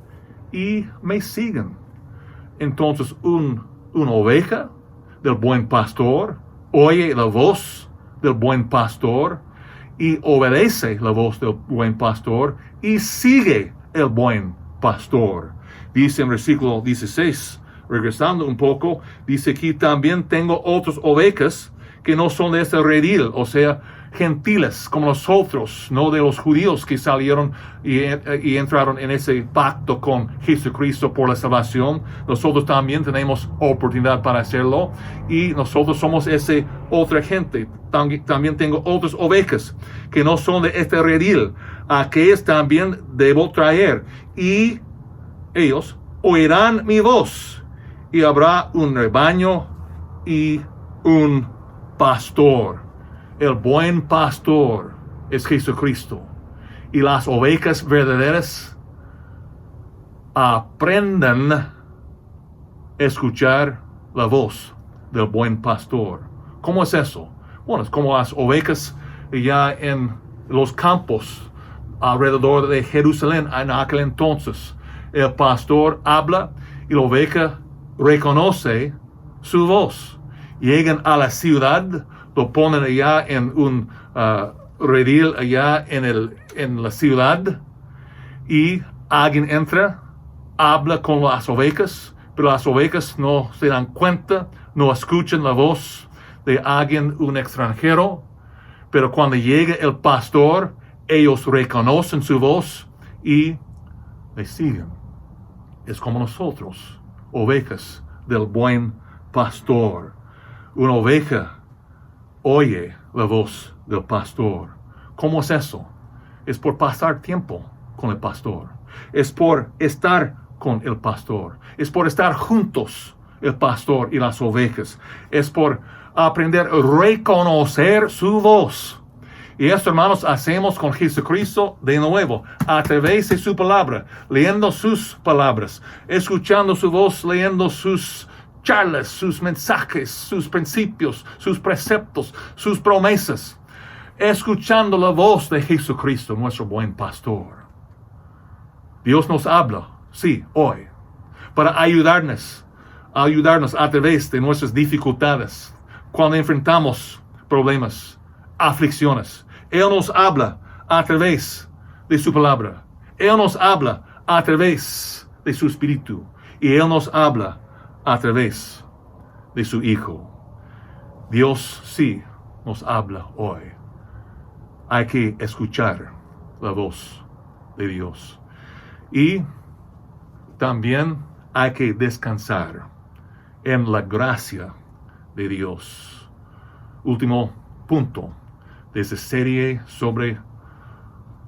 y me siguen. Entonces una oveja del buen pastor oye la voz del buen pastor y obedece la voz del buen pastor y sigue el buen pastor. Dice en versículo 16, regresando un poco, dice aquí también tengo otras ovejas que no son de este redil, o sea, gentiles como nosotros, no de los judíos que salieron y entraron en ese pacto con Jesucristo por la salvación. Nosotros también tenemos oportunidad para hacerlo y nosotros somos esa otra gente. También tengo otras ovejas que no son de este redil, a que también debo traer y ellos oirán mi voz y habrá un rebaño y un pastor. El buen pastor es Jesucristo. Y las ovejas verdaderas aprenden a escuchar la voz del buen pastor. ¿Cómo es eso? Bueno, es como las ovejas ya en los campos alrededor de Jerusalén en aquel entonces. El pastor habla y la oveja reconoce su voz. Llegan a la ciudad, lo ponen allá en un redil allá en la ciudad y alguien entra, habla con las ovejas, pero las ovejas no se dan cuenta, no escuchan la voz de alguien, un extranjero, pero cuando llega el pastor, ellos reconocen su voz y le siguen. Es como nosotros, ovejas del buen pastor. Una oveja oye la voz del pastor. ¿Cómo es eso? Es por pasar tiempo con el pastor. Es por estar con el pastor. Es por estar juntos el pastor y las ovejas. Es por aprender a reconocer su voz. Y esto, hermanos, hacemos con Jesucristo de nuevo, a través de su palabra, leyendo sus palabras, escuchando su voz, leyendo sus charlas, sus mensajes, sus principios, sus preceptos, sus promesas, escuchando la voz de Jesucristo, nuestro buen pastor. Dios nos habla, sí, hoy, para ayudarnos a través de nuestras dificultades, cuando enfrentamos problemas, aflicciones. Él nos habla a través de su palabra. Él nos habla a través de su espíritu. Y Él nos habla a través de su Hijo. Dios sí nos habla hoy. Hay que escuchar la voz de Dios. Y también hay que descansar en la gracia de Dios. Último punto de esta serie sobre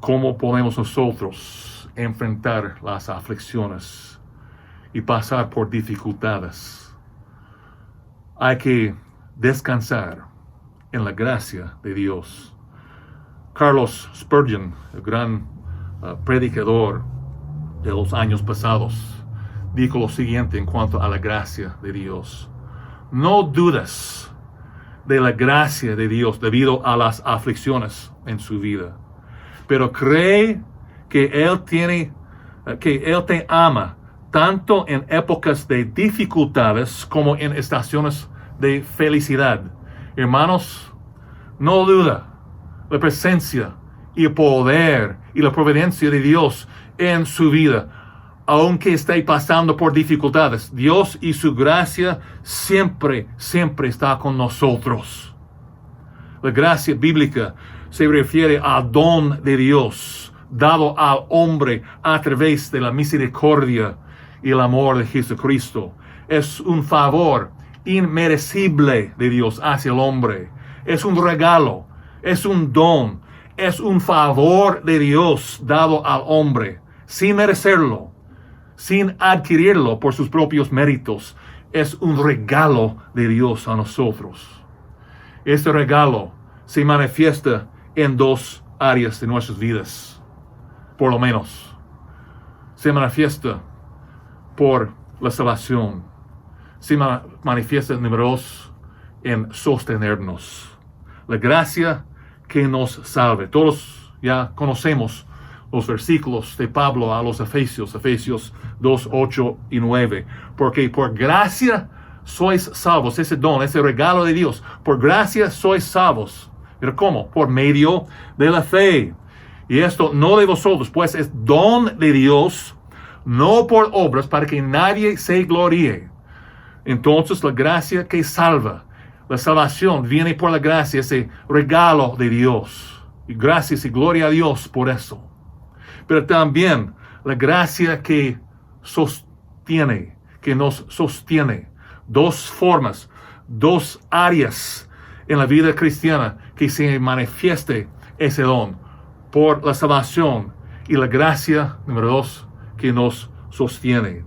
cómo podemos nosotros enfrentar las aflicciones y pasar por dificultades. Hay que descansar en la gracia de Dios. Carlos Spurgeon, el gran predicador de los años pasados, dijo lo siguiente en cuanto a la gracia de Dios: no dudes de la gracia de Dios debido a las aflicciones en su vida, pero cree que Él te ama tanto en épocas de dificultades como en estaciones de felicidad. Hermanos, no duda la presencia y el poder y la providencia de Dios en su vida. Aunque esté pasando por dificultades, Dios y su gracia siempre está con nosotros. La gracia bíblica se refiere al don de Dios, dado al hombre a través de la misericordia y el amor de Jesucristo. Es un favor inmerecible de Dios hacia el hombre. Es un regalo, es un don, es un favor de Dios dado al hombre, sin merecerlo, sin adquirirlo por sus propios méritos. Es un regalo de Dios a nosotros. Este regalo se manifiesta en dos áreas de nuestras vidas, por lo menos. Se manifiesta por la salvación. Se manifiesta, número 2, en sostenernos. La gracia que nos salve. Todos ya conocemos los versículos de Pablo a los Efesios 2, 8 y 9. Porque por gracia sois salvos, ese don, ese regalo de Dios. Por gracia sois salvos. ¿Pero cómo? Por medio de la fe. Y esto no de vosotros, pues es don de Dios, no por obras, para que nadie se gloríe. Entonces la gracia que salva, la salvación viene por la gracia, ese regalo de Dios. Y gracias y gloria a Dios por eso. Pero también la gracia que sostiene, que nos sostiene. Dos formas, dos áreas en la vida cristiana que se manifieste ese don. Por la salvación y la gracia, número 2, que nos sostiene.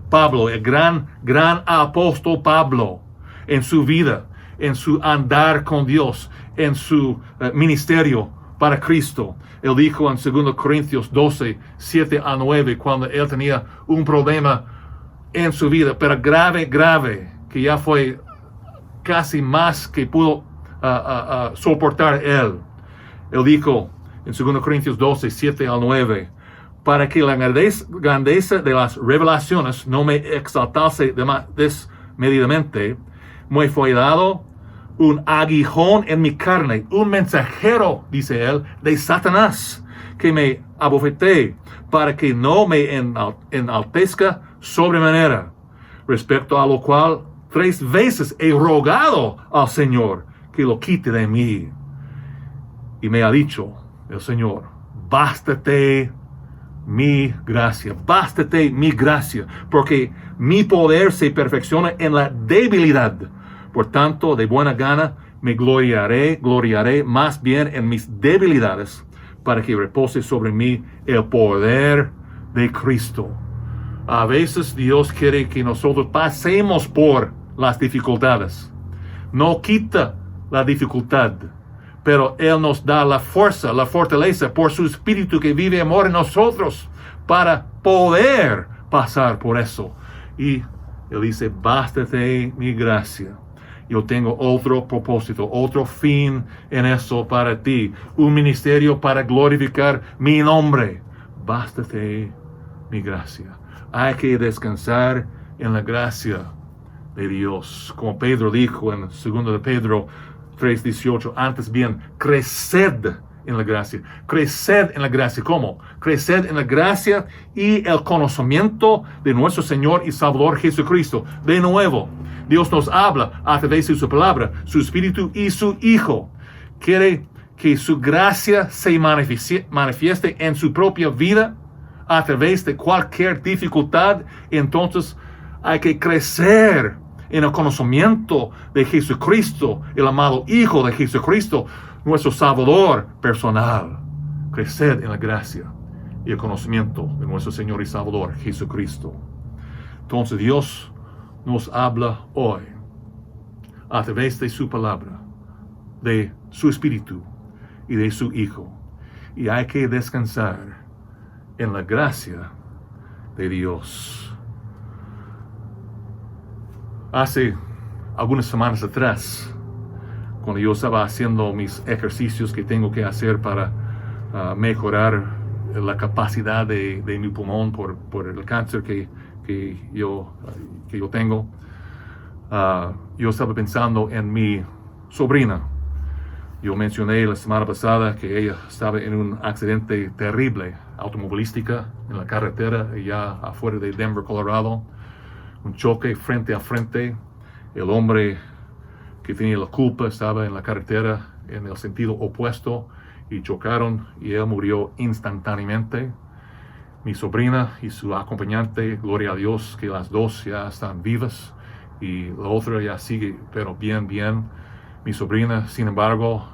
Pablo, el gran apóstol Pablo, en su vida, en su andar con Dios, en su ministerio para Cristo. Él dijo en 2 Corintios 12, 7 a 9, cuando él tenía un problema en su vida, pero grave, que ya fue casi más que pudo soportar él. Él dijo en 2 Corintios 12, 7 al 9, para que la grandeza de las revelaciones no me exaltase desmedidamente, me fue dado un aguijón en mi carne, un mensajero, dice él, de Satanás, que me abofeté, para que no me enaltezca sobremanera, respecto a lo cual 3 veces he rogado al Señor que lo quite de mí. Y me ha dicho el Señor, bástate mi gracia, porque mi poder se perfecciona en la debilidad. Por tanto, de buena gana me gloriaré más bien en mis debilidades, para que repose sobre mí el poder de Cristo. A veces Dios quiere que nosotros pasemos por las dificultades. No quita la dificultad, pero Él nos da la fuerza, la fortaleza por su Espíritu que vive amor en nosotros para poder pasar por eso. Y Él dice, bástate mi gracia. Yo tengo otro propósito, otro fin en eso para ti. Un ministerio para glorificar mi nombre. Bástate mi gracia. Hay que descansar en la gracia de Dios. Como Pedro dijo en 2 de Pedro 3:18, antes bien, creced en la gracia. Creced en la gracia. ¿Cómo? Creced en la gracia y el conocimiento de nuestro Señor y Salvador Jesucristo. De nuevo, Dios nos habla a través de su palabra, su Espíritu y su Hijo. Quiere que su gracia se manifieste en su propia vida a través de cualquier dificultad. Entonces hay que crecer en el conocimiento de Jesucristo, el amado Hijo de Jesucristo, nuestro Salvador personal. Crecer en la gracia y el conocimiento de nuestro Señor y Salvador Jesucristo. Entonces Dios nos habla hoy a través de su palabra, de su Espíritu y de su Hijo. Y hay que descansar en la gracia de Dios. Hace algunas semanas atrás, cuando yo estaba haciendo mis ejercicios que tengo que hacer para mejorar la capacidad de mi pulmón por el cáncer que yo tengo, yo estaba pensando en mi sobrina. Yo mencioné la semana pasada que ella estaba en un accidente terrible automovilística en la carretera allá afuera de Denver, Colorado. Un choque frente a frente. El hombre que tenía la culpa estaba en la carretera en el sentido opuesto y chocaron y él murió instantáneamente. Mi sobrina y su acompañante, gloria a Dios que las dos ya están vivas y la otra ya sigue, pero bien. Mi sobrina, sin embargo,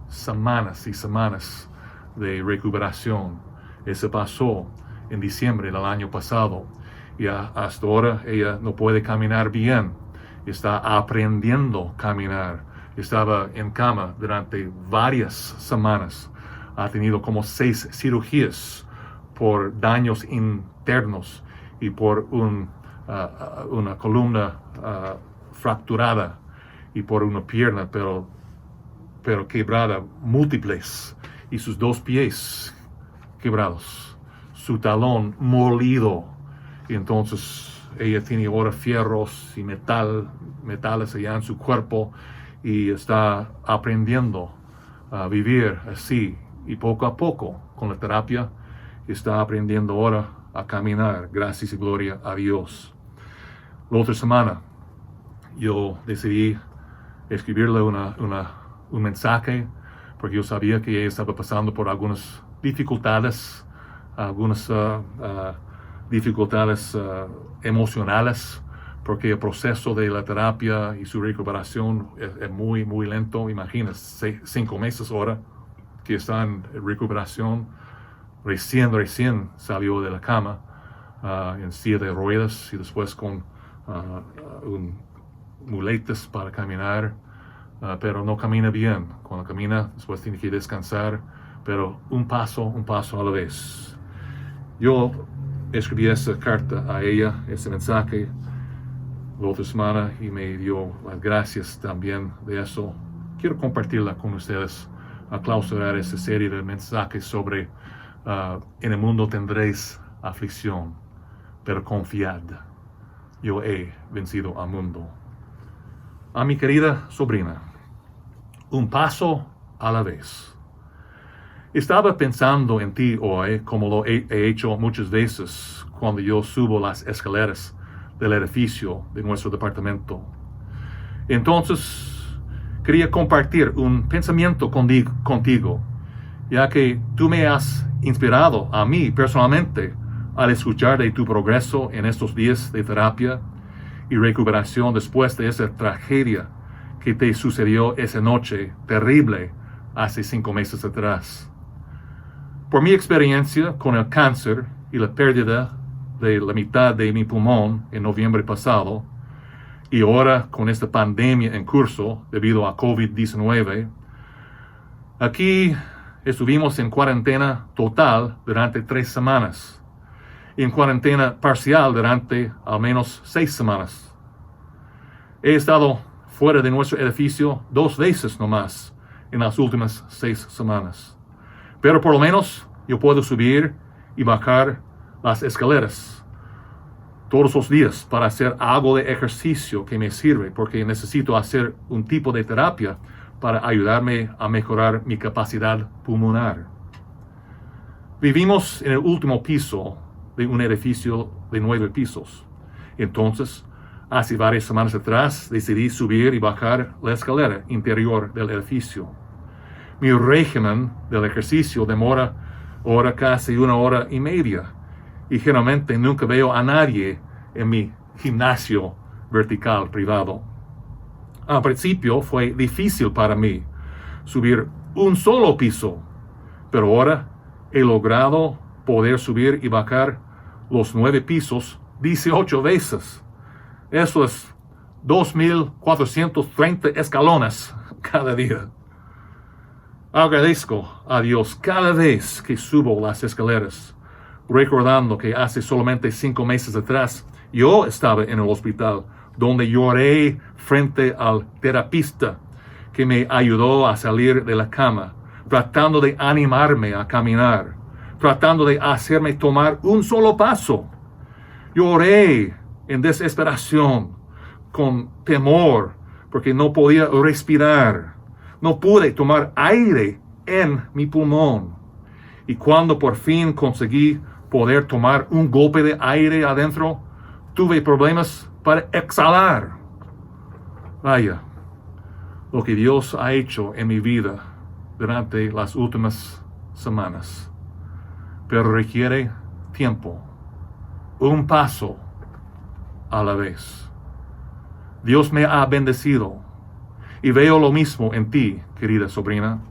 semanas y semanas de recuperación. Eso pasó en diciembre del año pasado y hasta ahora ella no puede caminar bien. Está aprendiendo a caminar. Estaba en cama durante varias semanas. Ha tenido como 6 cirugías por daños internos y por una columna fracturada y por una pierna, pero quebrada, múltiples, y sus 2 pies quebrados, su talón molido. Y entonces ella tiene ahora fierros y metales allá en su cuerpo y está aprendiendo a vivir así. Y poco a poco, con la terapia, está aprendiendo ahora a caminar. Gracias y gloria a Dios. La otra semana, yo decidí escribirle un mensaje porque yo sabía que ella estaba pasando por algunas dificultades, emocionales, porque el proceso de la terapia y su recuperación es muy lento. Imagínense, 5 meses ahora que está en recuperación, recién salió de la cama en silla de ruedas y después con muletas para caminar, pero no camina bien. Cuando camina, después tiene que descansar, pero un paso a la vez. Yo escribí esa carta a ella, ese mensaje, la otra semana y me dio las gracias también de eso. Quiero compartirla con ustedes, a clausurar esa serie de mensajes sobre en el mundo tendréis aflicción, pero confiad, yo he vencido al mundo. A mi querida sobrina, un paso a la vez. Estaba pensando en ti hoy, como lo he hecho muchas veces cuando yo subo las escaleras del edificio de nuestro departamento. Entonces, quería compartir un pensamiento contigo, ya que tú me has inspirado a mí personalmente al escuchar de tu progreso en estos días de terapia y recuperación después de esa tragedia que te sucedió esa noche terrible hace 5 meses atrás. Por mi experiencia con el cáncer y la pérdida de la mitad de mi pulmón en noviembre pasado, y ahora con esta pandemia en curso debido a COVID-19, aquí estuvimos en cuarentena total durante 3 semanas, y en cuarentena parcial durante al menos 6 semanas. He estado fuera de nuestro edificio 2 veces nomás en las últimas 6 semanas. Pero por lo menos yo puedo subir y bajar las escaleras todos los días para hacer algo de ejercicio que me sirve, porque necesito hacer un tipo de terapia para ayudarme a mejorar mi capacidad pulmonar. Vivimos en el último piso de un edificio de 9 pisos. Entonces, hace varias semanas atrás decidí subir y bajar la escalera interior del edificio. Mi régimen del ejercicio demora ahora casi 1 hora y media y generalmente nunca veo a nadie en mi gimnasio vertical privado. Al principio fue difícil para mí subir un solo piso, pero ahora he logrado poder subir y bajar los 9 pisos 18 veces. Eso es 2.430 escalones cada día. Agradezco a Dios cada vez que subo las escaleras, recordando que hace solamente 5 meses atrás yo estaba en el hospital, donde lloré frente al terapista que me ayudó a salir de la cama, tratando de animarme a caminar, tratando de hacerme tomar un solo paso. Lloré en desesperación con temor porque no podía respirar. No pude tomar aire en mi pulmón. Y cuando por fin conseguí poder tomar un golpe de aire adentro, tuve problemas para exhalar. Vaya, lo que Dios ha hecho en mi vida durante las últimas semanas. Pero requiere tiempo, un paso a la vez. Dios me ha bendecido y veo lo mismo en ti, querida sobrina,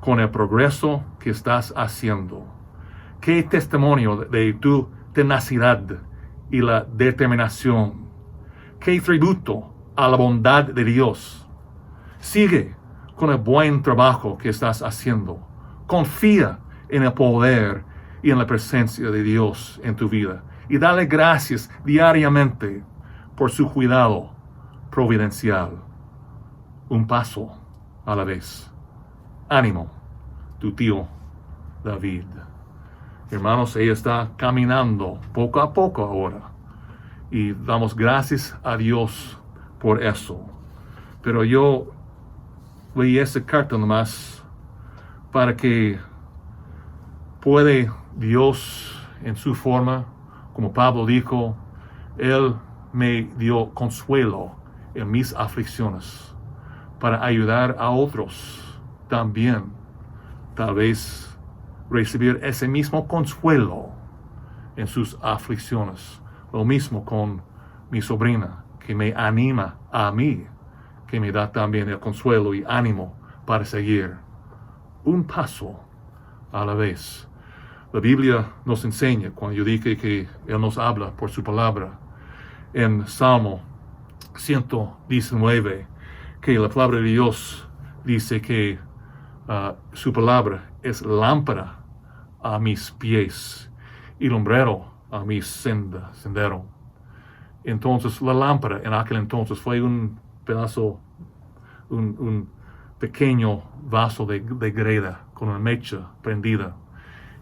con el progreso que estás haciendo. Qué testimonio de tu tenacidad y la determinación. Qué tributo a la bondad de Dios. Sigue con el buen trabajo que estás haciendo. Confía en el poder y en la presencia de Dios en tu vida. Y dale gracias diariamente por su cuidado providencial. Un paso a la vez. Ánimo, tu tío David. Hermanos, ella está caminando poco a poco ahora. Y damos gracias a Dios por eso. Pero yo leí esa carta nomás para que puede Dios en su forma, como Pablo dijo, Él me dio consuelo en mis aflicciones para ayudar a otros también, tal vez recibir ese mismo consuelo en sus aflicciones. Lo mismo con mi sobrina, que me anima a mí, que me da también el consuelo y ánimo para seguir un paso a la vez. La Biblia nos enseña, cuando yo dije que Él nos habla por su palabra, en Salmo 119, que la palabra de Dios dice que su palabra es lámpara a mis pies y lumbrero a mi sendero. Entonces la lámpara en aquel entonces fue un pedazo, un pequeño vaso de greda con una mecha prendida.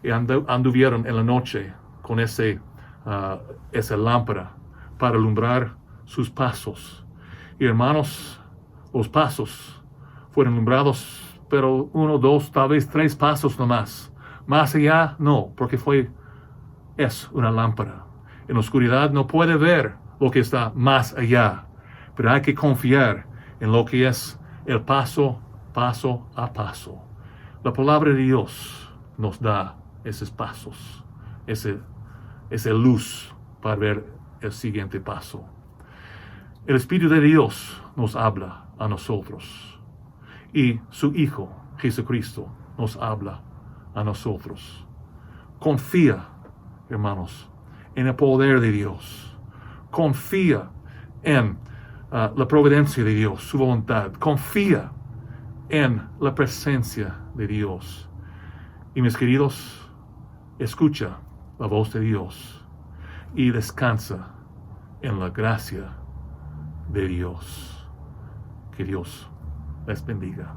Y anduvieron en la noche con esa lámpara para alumbrar sus pasos. Y hermanos, los pasos fueron alumbrados, pero 1, 2, tal vez 3 pasos nomás. Más allá, no, porque es una lámpara. En la oscuridad no puede ver lo que está más allá, pero hay que confiar en lo que es el paso a paso. La palabra de Dios nos da esos pasos, esa luz para ver el siguiente paso. El Espíritu de Dios nos habla a nosotros y su Hijo Jesucristo nos habla a nosotros. Confía, hermanos, en el poder de Dios. Confía en la providencia de Dios, su voluntad. Confía en la presencia de Dios. Y mis queridos, escucha la voz de Dios y descansa en la gracia de Dios. Que Dios les bendiga.